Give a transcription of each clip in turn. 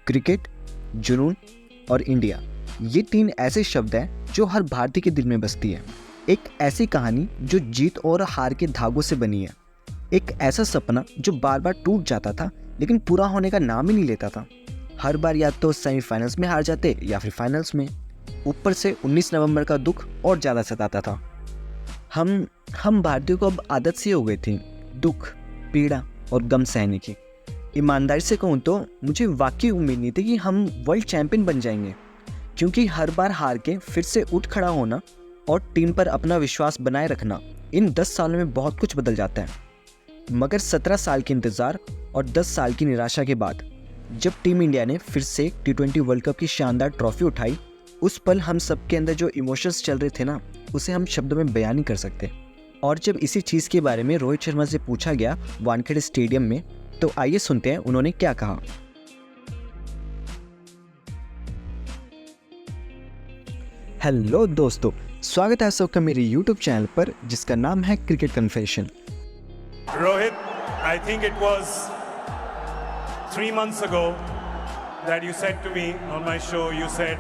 Cricket, जुनून और India, ये 3 ऐसे शब्द हैं जो हर भारतीय के दिल में बसती है। एक ऐसी कहानी जो जीत और हार के धागों से बनी है। एक ऐसा सपना जो बार बार टूट जाता था लेकिन पूरा होने का नाम ही नहीं लेता था। हर बार या तो सेमीफाइनल्स में हार जाते या फिर फाइनल्स में। ऊपर से 19 नवंबर का दुख और ज़्यादा सताता था। हम भारतीयों को अब आदत सी हो गई थी दुख, पीड़ा और गम सहने की। ईमानदारी से कहूँ तो मुझे वाकई उम्मीद नहीं थी कि हम वर्ल्ड चैंपियन बन जाएंगे, क्योंकि हर बार हार के फिर से उठ खड़ा होना और टीम पर अपना विश्वास बनाए रखना, इन 10 सालों में बहुत कुछ बदल जाता है। मगर 17 साल के इंतज़ार और 10 साल की निराशा के बाद जब टीम इंडिया ने फिर से T20 वर्ल्ड कप की शानदार ट्रॉफी उठाई, उस पल हम सबके अंदर जो इमोशंस चल रहे थे ना, उसे हम शब्दों में बयान नहीं कर सकते। और जब इसी चीज़ के बारे में रोहित शर्मा से पूछा गया वानखेड़े स्टेडियम में, तो आइए सुनते हैं उन्होंने क्या कहा। हेलो दोस्तों, स्वागत है आप सबका मेरे यूट्यूब चैनल पर जिसका नाम है cricket confession. Rohit, I think it was 3 months ago that you said to me on my show, you said,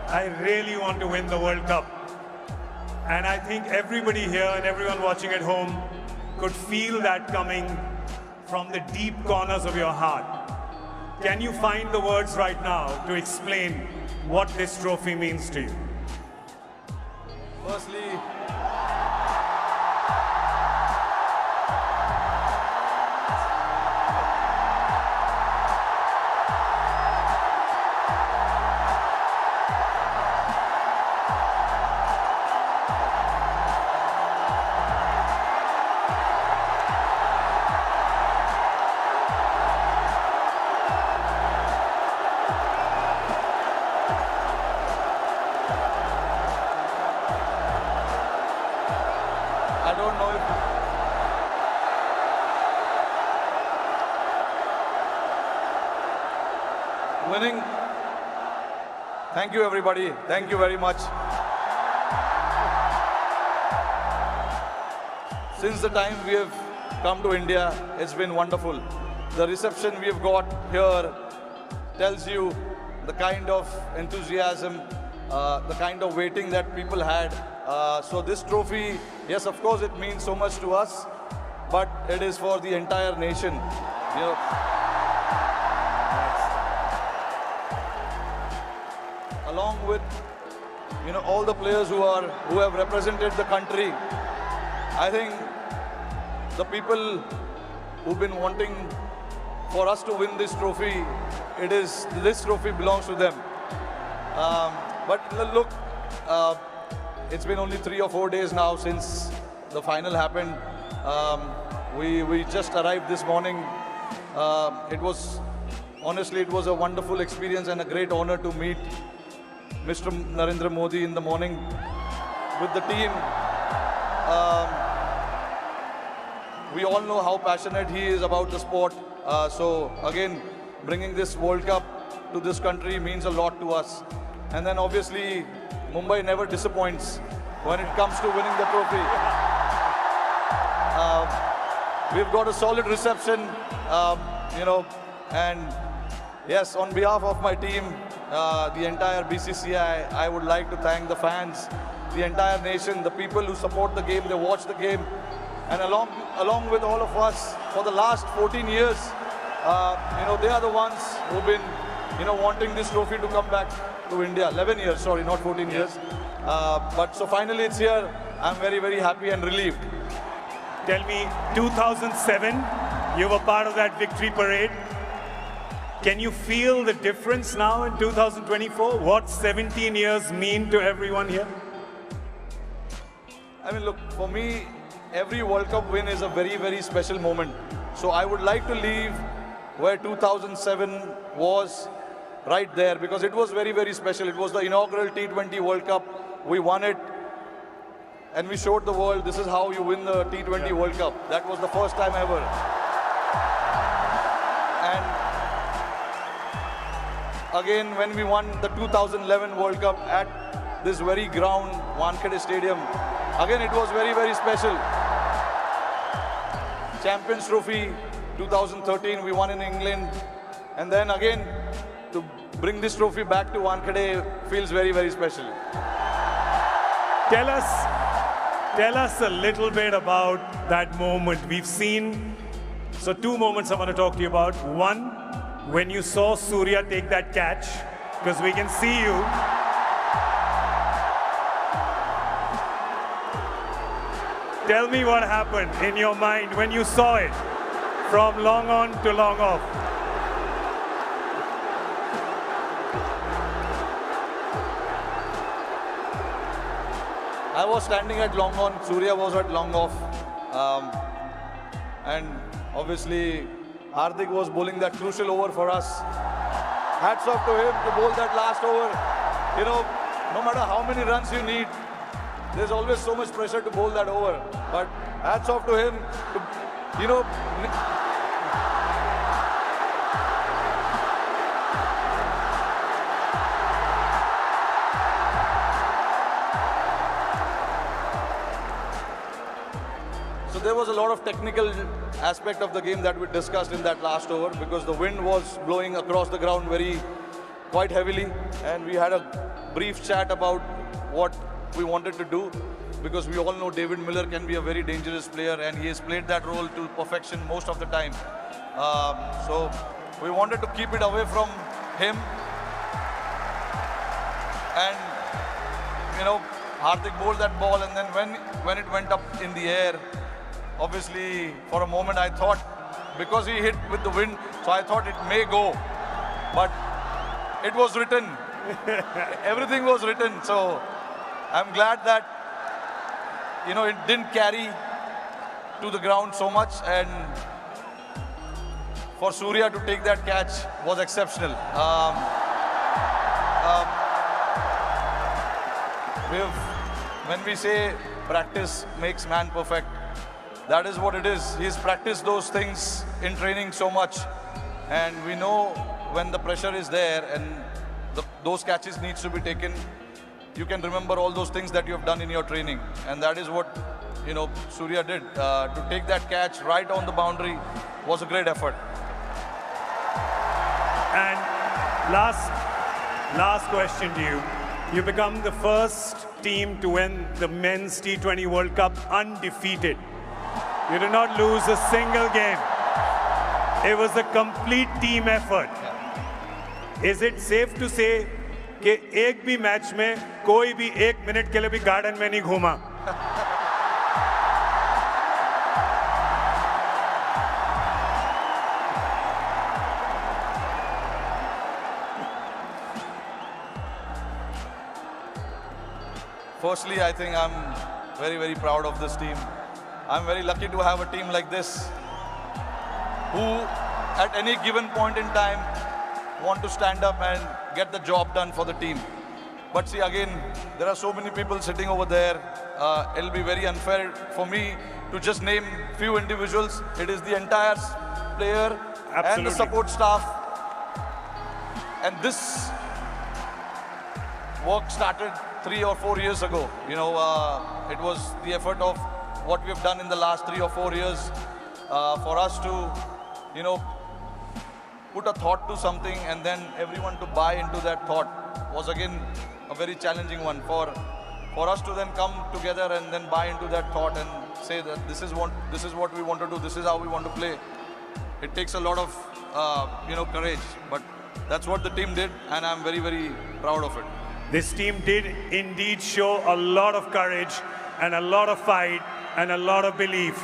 I really want to win the World Cup. And I think everybody here and everyone watching at home could feel that coming from the deep corners of your heart. Can you find the words right now to explain what this trophy means to you? Firstly, I don't know if winning. Thank you, everybody. Thank you very much. Since the time we have come to India, it's been wonderful. The reception we have got here tells you the kind of enthusiasm, the kind of waiting that people had. So this trophy, yes, of course, it means so much to us, but it is for the entire nation. You know, along with all the players who have represented the country. I think the people who've been wanting for us to win this trophy, this trophy belongs to them. But look, it's been only 3 or 4 days now since the final happened. We just arrived this morning. Honestly, it was a wonderful experience and a great honor to meet Mr. Narendra Modi in the morning with the team. We all know how passionate he is about the sport. So again, bringing this World Cup to this country means a lot to us. And then obviously, Mumbai never disappoints when it comes to winning the trophy. We've got a solid reception, and yes, on behalf of my team, the entire BCCI, I would like to thank the fans, the entire nation, the people who support the game, they watch the game, and along with all of us for the last 14 years, they are the ones who've been, wanting this trophy to come back to India. 11 years, sorry, not 14 years. But so finally it's here. I'm very, very happy and relieved. Tell me, 2007, you were part of that victory parade. Can you feel the difference now in 2024? What 17 years mean to everyone here? I mean, look, for me, every World Cup win is a very, very special moment. So I would like to leave where 2007 was, right there, because it was very, very special. It was the inaugural T20 World Cup. We won it, and we showed the world this is how you win the T20 World Cup. That was the first time ever. And again, when we won the 2011 World Cup at this very ground, Wankhede Stadium, again it was very, very special. Champions Trophy 2013, we won in England. And then again, to bring this trophy back to Wankhede feels very, very special. Tell us a little bit about that moment. We've seen, so two moments I want to talk to you about. One, when you saw Surya take that catch, because we can see you. Tell me what happened in your mind when you saw it from long on to long off. I was standing at long on, Surya was at long off. And obviously, Hardik was bowling that crucial over for us. Hats off to him to bowl that last over. You know, no matter how many runs you need, there's always so much pressure to bowl that over. But hats off to him to, you know, so there was a lot of technical aspect of the game that we discussed in that last over because the wind was blowing across the ground quite heavily, and we had a brief chat about what we wanted to do because we all know David Miller can be a very dangerous player and he has played that role to perfection most of the time. So we wanted to keep it away from him, and you know, Hardik bowled that ball, and then when it went up in the air, obviously for a moment I thought, because he hit with the wind, so I thought it may go, but it was written. Everything was written, so I'm glad that, you know, it didn't carry to the ground so much, and for Surya to take that catch was exceptional. When we say practice makes man perfect, that is what it is. He's practiced those things in training so much, and we know when the pressure is there and those catches needs to be taken, you can remember all those things that you have done in your training, and that is what, you know, Surya did. To take that catch right on the boundary was a great effort. And last question to you. You become the first team to win the Men's T20 World Cup undefeated. You did not lose a single game. It was a complete team effort. Is it safe to say कि एक भी match में कोई भी एक minute के लिए भी गार्डन में नहीं घूमा? Firstly, I think I'm very, very proud of this team. I'm very lucky to have a team like this who, at any given point in time, want to stand up and get the job done for the team. But see, again, there are so many people sitting over there. It'll be very unfair for me to just name few individuals. It is the entire player and the support staff. And this work started 3 or 4 years ago. You know, it was the effort of what we've done in the last 3 or 4 years for us to, you know, put a thought to something and then everyone to buy into that thought was again a very challenging one for us to then come together and then buy into that thought and say that this is what we want to do, this is how we want to play. It takes a lot of you know, courage, but that's what the team did, and I'm very, very proud of it. This team did indeed show a lot of courage and a lot of fight and a lot of belief,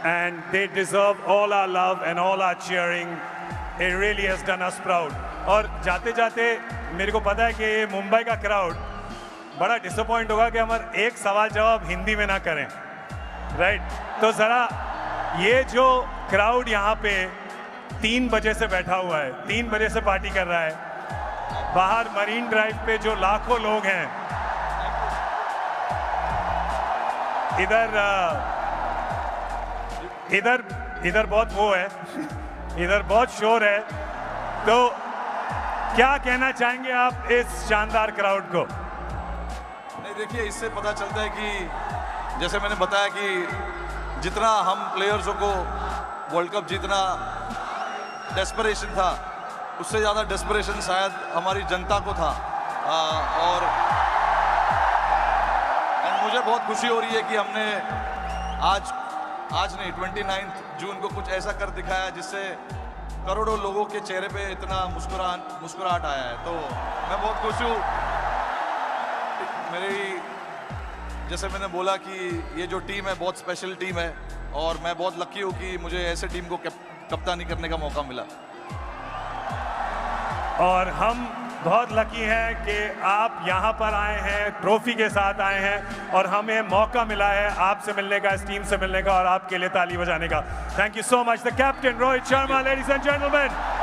and they deserve all our love and all our cheering. It really has done us proud. और जाते जाते मेरे को पता है कि ये मुंबई का क्राउड बड़ा डिसअपॉइंट होगा कि हम एक सवाल जवाब हिंदी में ना करें, राइट? तो ज़रा ये जो क्राउड यहाँ पे 3 बजे से बैठा हुआ है, 3 बजे से पार्टी कर रहा है, बाहर मरीन ड्राइव पे जो लाखों लोग हैं, इधर बहुत वो है, इधर बहुत शोर है, तो क्या कहना चाहेंगे आप इस शानदार क्राउड को? नहीं, देखिए, इससे पता चलता है कि जैसे मैंने बताया कि जितना हम प्लेयर्सों को वर्ल्ड कप जीतना डेस्परेशन था, उससे ज़्यादा डेस्परेशन शायद हमारी जनता को था। और मुझे बहुत खुशी हो रही है कि हमने आज नहीं 29 जून को कुछ ऐसा कर दिखाया जिससे करोड़ों लोगों के चेहरे पे इतना मुस्कुराहट आया है। तो मैं बहुत खुश हूँ। जैसे मैंने बोला कि ये जो टीम है बहुत स्पेशल टीम है और मैं बहुत लकी हूँ कि मुझे ऐसे टीम को कप्तानी करने का मौका मिला। और हम बहुत लकी हैं कि आप यहाँ पर आए हैं, ट्रॉफी के साथ आए हैं और हमें मौका मिला है आपसे मिलने का, इस टीम से मिलने का और आपके लिए ताली बजाने का। Thank you so much the captain Rohit Sharma, ladies and gentleman.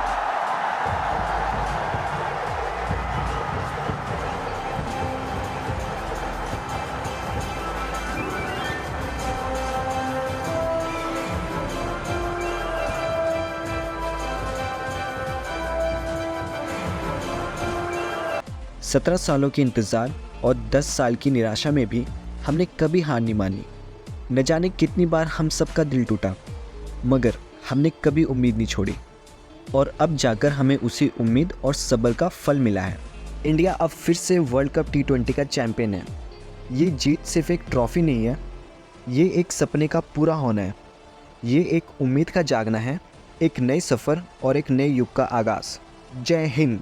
सत्रह सालों के इंतज़ार और 10 साल की निराशा में भी हमने कभी हार नहीं मानी। न जाने कितनी बार हम सबका दिल टूटा, मगर हमने कभी उम्मीद नहीं छोड़ी और अब जाकर हमें उसी उम्मीद और सब्र का फल मिला है। इंडिया अब फिर से वर्ल्ड कप T20 का चैंपियन है। ये जीत सिर्फ एक ट्रॉफ़ी नहीं है, ये एक सपने का पूरा होना है। ये एक उम्मीद का जागना है, एक नए सफ़र और एक नए युग का आगाज़। जय हिंद।